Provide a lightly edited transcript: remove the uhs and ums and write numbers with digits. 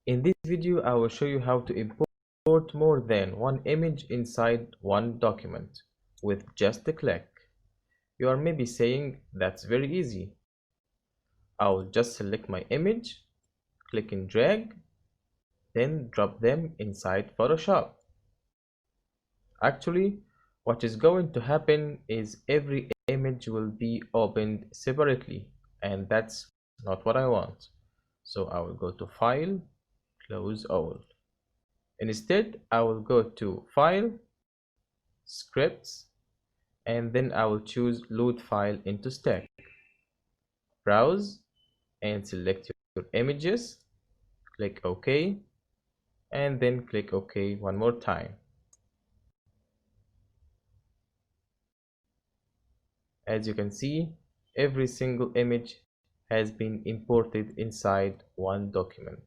In this video, I will show you how to import more than one image inside one document with just a click. You are maybe saying that's very easy. I'll just select my image, click and drag, then drop them inside Photoshop. Actually, what is going to happen is every image will be opened separately, and that's not what I want. So I will go to File, Close All. Instead, I will go to File, Scripts, and then I will choose Load File into Stack. Browse and select your images, click OK, and then click OK one more time. As you can see, every single image has been imported inside one document.